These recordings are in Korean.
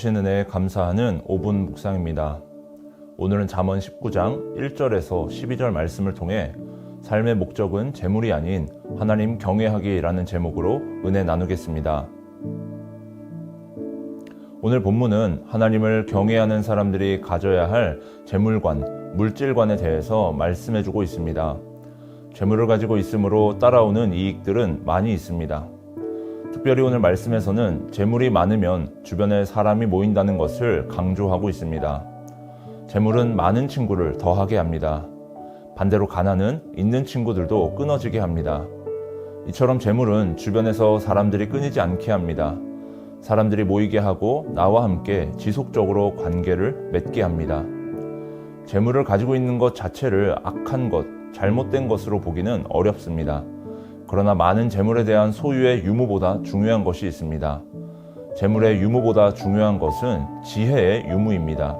주신 은혜에 감사하는 5분 묵상입니다. 오늘은 잠언 19장 1절에서 12절 말씀을 통해 삶의 목적은 재물이 아닌 하나님 경외하기라는 제목으로 은혜 나누겠습니다. 오늘 본문은 하나님을 경외하는 사람들이 가져야 할 재물관, 물질관에 대해서 말씀해주고 있습니다. 재물을 가지고 있으므로 따라오는 이익들은 많이 있습니다. 특별히 오늘 말씀에서는 재물이 많으면 주변에 사람이 모인다는 것을 강조하고 있습니다. 재물은 많은 친구를 더하게 합니다. 반대로 가난은 있는 친구들도 끊어지게 합니다. 이처럼 재물은 주변에서 사람들이 끊이지 않게 합니다. 사람들이 모이게 하고 나와 함께 지속적으로 관계를 맺게 합니다. 재물을 가지고 있는 것 자체를 악한 것, 잘못된 것으로 보기는 어렵습니다. 그러나 많은 재물에 대한 소유의 유무보다 중요한 것이 있습니다. 재물의 유무보다 중요한 것은 지혜의 유무입니다.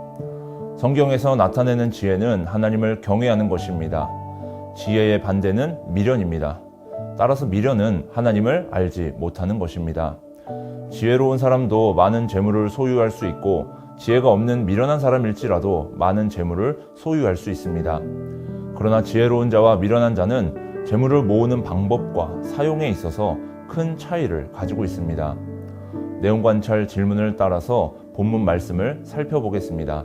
성경에서 나타내는 지혜는 하나님을 경외하는 것입니다. 지혜의 반대는 미련입니다. 따라서 미련은 하나님을 알지 못하는 것입니다. 지혜로운 사람도 많은 재물을 소유할 수 있고 지혜가 없는 미련한 사람일지라도 많은 재물을 소유할 수 있습니다. 그러나 지혜로운 자와 미련한 자는 재물을 모으는 방법과 사용에 있어서 큰 차이를 가지고 있습니다. 내용 관찰 질문을 따라서 본문 말씀을 살펴보겠습니다.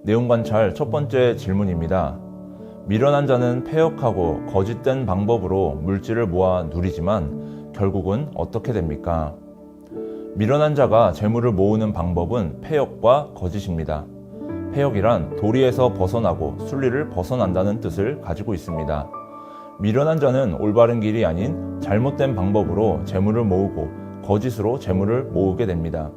내용 관찰 첫 번째 질문입니다. 미련한 자는 패역하고 거짓된 방법으로 물질을 모아 누리지만 결국은 어떻게 됩니까? 미련한 자가 재물을 모으는 방법은 패역과 거짓입니다. 패역이란 도리에서 벗어나고 순리를 벗어난다는 뜻을 가지고 있습니다. 미련한 자는 올바른 길이 아닌 잘못된 방법으로 재물을 모으고 거짓으로 재물을 모으게 됩니다.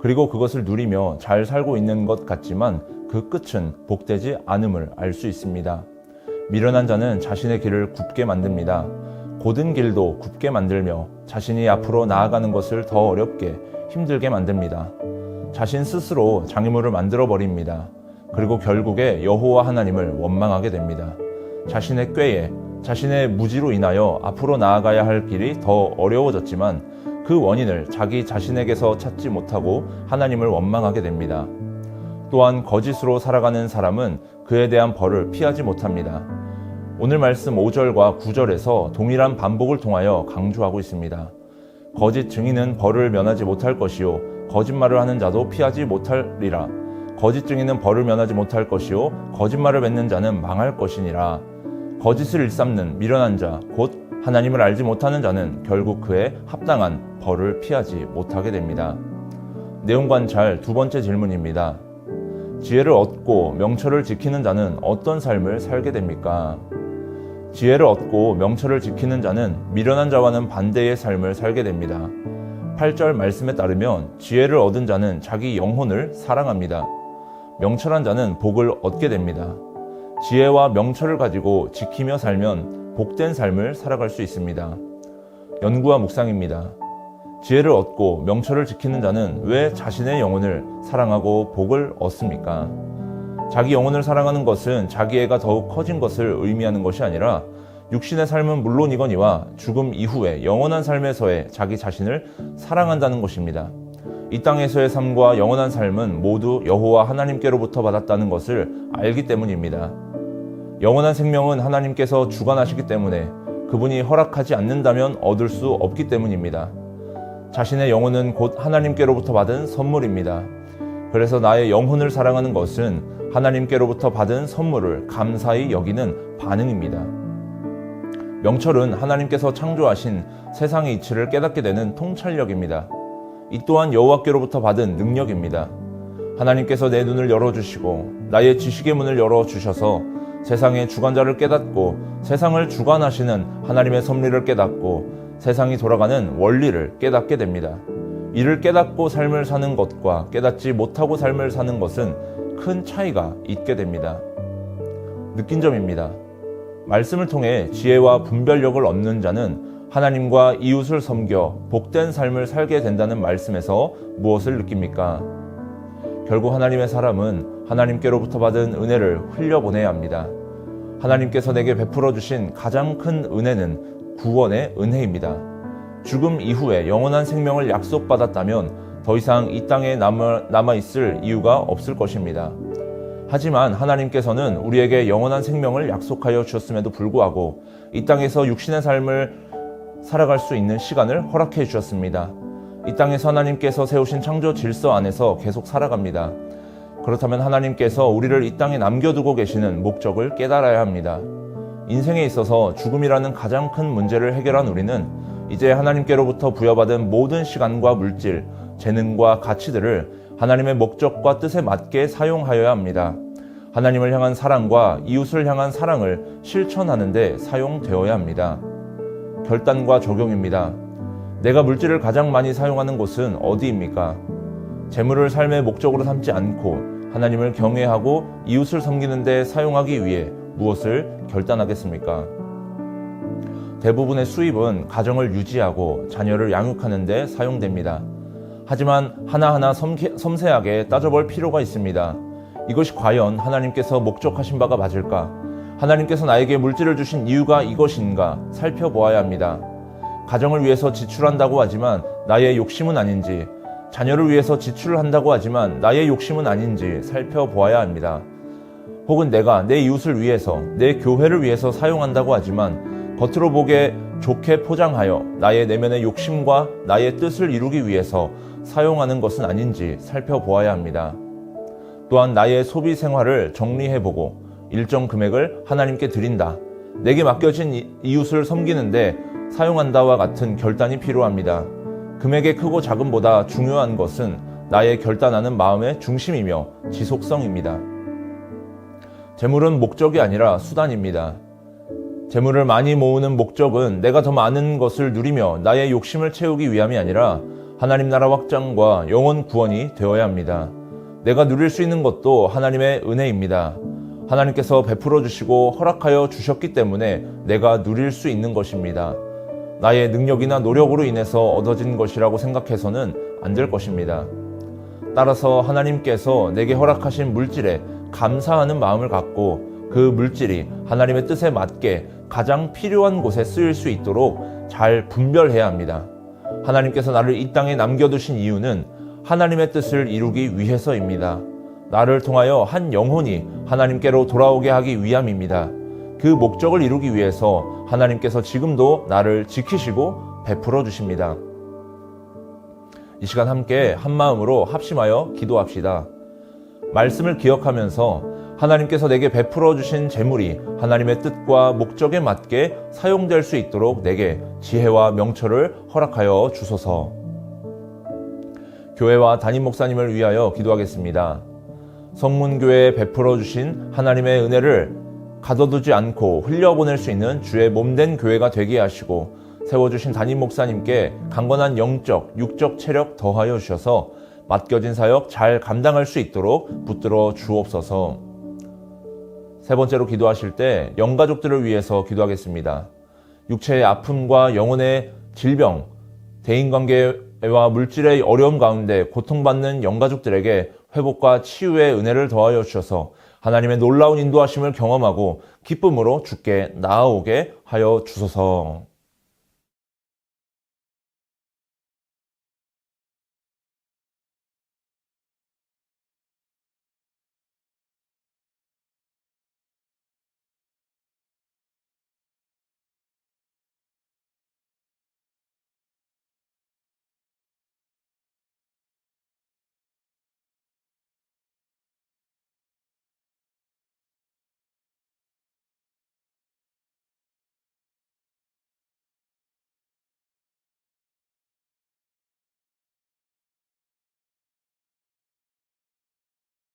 그리고 그것을 누리며 잘 살고 있는 것 같지만 그 끝은 복되지 않음을 알 수 있습니다. 미련한 자는 자신의 길을 굽게 만듭니다. 곧은 길도 굽게 만들며 자신이 앞으로 나아가는 것을 더 어렵게 힘들게 만듭니다. 자신 스스로 장애물을 만들어 버립니다. 그리고 결국에 여호와 하나님을 원망하게 됩니다. 자신의 꾀에 자신의 무지로 인하여 앞으로 나아가야 할 길이 더 어려워졌지만 그 원인을 자기 자신에게서 찾지 못하고 하나님을 원망하게 됩니다. 또한 거짓으로 살아가는 사람은 그에 대한 벌을 피하지 못합니다. 오늘 말씀 5절과 9절에서 동일한 반복을 통하여 강조하고 있습니다. 거짓 증인은 벌을 면하지 못할 것이요 거짓말을 하는 자도 피하지 못하리라. 거짓 증인은 벌을 면하지 못할 것이요 거짓말을 맺는 자는 망할 것이니라. 거짓을 일삼는 미련한 자, 곧 하나님을 알지 못하는 자는 결국 그에 합당한 벌을 피하지 못하게 됩니다. 내용 관찰 두 번째 질문입니다. 지혜를 얻고 명철을 지키는 자는 어떤 삶을 살게 됩니까? 지혜를 얻고 명철을 지키는 자는 미련한 자와는 반대의 삶을 살게 됩니다. 8절 말씀에 따르면 지혜를 얻은 자는 자기 영혼을 사랑합니다. 명철한 자는 복을 얻게 됩니다. 지혜와 명철을 가지고 지키며 살면 복된 삶을 살아갈 수 있습니다. 연구와 묵상입니다. 지혜를 얻고 명철을 지키는 자는 왜 자신의 영혼을 사랑하고 복을 얻습니까? 자기 영혼을 사랑하는 것은 자기애가 더욱 커진 것을 의미하는 것이 아니라 육신의 삶은 물론이거니와 죽음 이후에 영원한 삶에서의 자기 자신을 사랑한다는 것입니다. 이 땅에서의 삶과 영원한 삶은 모두 여호와 하나님께로부터 받았다는 것을 알기 때문입니다. 영원한 생명은 하나님께서 주관하시기 때문에 그분이 허락하지 않는다면 얻을 수 없기 때문입니다. 자신의 영혼은 곧 하나님께로부터 받은 선물입니다. 그래서 나의 영혼을 사랑하는 것은 하나님께로부터 받은 선물을 감사히 여기는 반응입니다. 명철은 하나님께서 창조하신 세상의 이치를 깨닫게 되는 통찰력입니다. 이 또한 여호와께로부터 받은 능력입니다. 하나님께서 내 눈을 열어주시고 나의 지식의 문을 열어주셔서 세상의 주관자를 깨닫고 세상을 주관하시는 하나님의 섭리를 깨닫고 세상이 돌아가는 원리를 깨닫게 됩니다. 이를 깨닫고 삶을 사는 것과 깨닫지 못하고 삶을 사는 것은 큰 차이가 있게 됩니다. 느낀 점입니다. 말씀을 통해 지혜와 분별력을 얻는 자는 하나님과 이웃을 섬겨 복된 삶을 살게 된다는 말씀에서 무엇을 느낍니까? 결국 하나님의 사람은 하나님께로부터 받은 은혜를 흘려보내야 합니다. 하나님께서 내게 베풀어 주신 가장 큰 은혜는 구원의 은혜입니다. 죽음 이후에 영원한 생명을 약속받았다면 더 이상 이 땅에 남아있을 이유가 없을 것입니다. 하지만 하나님께서는 우리에게 영원한 생명을 약속하여 주셨음에도 불구하고 이 땅에서 육신의 삶을 살아갈 수 있는 시간을 허락해 주셨습니다. 이 땅에서 하나님께서 세우신 창조 질서 안에서 계속 살아갑니다. 그렇다면 하나님께서 우리를 이 땅에 남겨두고 계시는 목적을 깨달아야 합니다. 인생에 있어서 죽음이라는 가장 큰 문제를 해결한 우리는 이제 하나님께로부터 부여받은 모든 시간과 물질, 재능과 가치들을 하나님의 목적과 뜻에 맞게 사용하여야 합니다. 하나님을 향한 사랑과 이웃을 향한 사랑을 실천하는 데 사용되어야 합니다. 결단과 적용입니다. 내가 물질을 가장 많이 사용하는 곳은 어디입니까? 재물을 삶의 목적으로 삼지 않고 하나님을 경외하고 이웃을 섬기는 데 사용하기 위해 무엇을 결단하겠습니까? 대부분의 수입은 가정을 유지하고 자녀를 양육하는 데 사용됩니다. 하지만 하나하나 섬세하게 따져볼 필요가 있습니다. 이것이 과연 하나님께서 목적하신 바가 맞을까? 하나님께서 나에게 물질을 주신 이유가 이것인가 살펴보아야 합니다. 가정을 위해서 지출한다고 하지만 나의 욕심은 아닌지, 자녀를 위해서 지출을 한다고 하지만 나의 욕심은 아닌지 살펴보아야 합니다. 혹은 내가 내 이웃을 위해서, 내 교회를 위해서 사용한다고 하지만 겉으로 보기에 좋게 포장하여 나의 내면의 욕심과 나의 뜻을 이루기 위해서 사용하는 것은 아닌지 살펴보아야 합니다. 또한 나의 소비 생활을 정리해보고 일정 금액을 하나님께 드린다, 내게 맡겨진 이웃을 섬기는데 사용한다와 같은 결단이 필요합니다. 금액의 크고 작음보다 중요한 것은 나의 결단하는 마음의 중심이며 지속성입니다. 재물은 목적이 아니라 수단입니다. 재물을 많이 모으는 목적은 내가 더 많은 것을 누리며 나의 욕심을 채우기 위함이 아니라 하나님 나라 확장과 영혼 구원이 되어야 합니다. 내가 누릴 수 있는 것도 하나님의 은혜입니다. 하나님께서 베풀어 주시고 허락하여 주셨기 때문에 내가 누릴 수 있는 것입니다. 나의 능력이나 노력으로 인해서 얻어진 것이라고 생각해서는 안 될 것입니다. 따라서 하나님께서 내게 허락하신 물질에 감사하는 마음을 갖고 그 물질이 하나님의 뜻에 맞게 가장 필요한 곳에 쓰일 수 있도록 잘 분별해야 합니다. 하나님께서 나를 이 땅에 남겨두신 이유는 하나님의 뜻을 이루기 위해서입니다. 나를 통하여 한 영혼이 하나님께로 돌아오게 하기 위함입니다. 그 목적을 이루기 위해서 하나님께서 지금도 나를 지키시고 베풀어 주십니다. 이 시간 함께 한 마음으로 합심하여 기도합시다. 말씀을 기억하면서 하나님께서 내게 베풀어 주신 재물이 하나님의 뜻과 목적에 맞게 사용될 수 있도록 내게 지혜와 명철을 허락하여 주소서. 교회와 담임 목사님을 위하여 기도하겠습니다. 성문교회에 베풀어 주신 하나님의 은혜를 가둬두지 않고 흘려보낼 수 있는 주의 몸된 교회가 되게 하시고 세워주신 담임 목사님께 강건한 영적, 육적 체력 더하여 주셔서 맡겨진 사역 잘 감당할 수 있도록 붙들어 주옵소서. 세 번째로 기도하실 때 영가족들을 위해서 기도하겠습니다. 육체의 아픔과 영혼의 질병, 대인관계와 물질의 어려움 가운데 고통받는 영가족들에게 회복과 치유의 은혜를 더하여 주셔서 하나님의 놀라운 인도하심을 경험하고 기쁨으로 주께 나아오게 하여 주소서.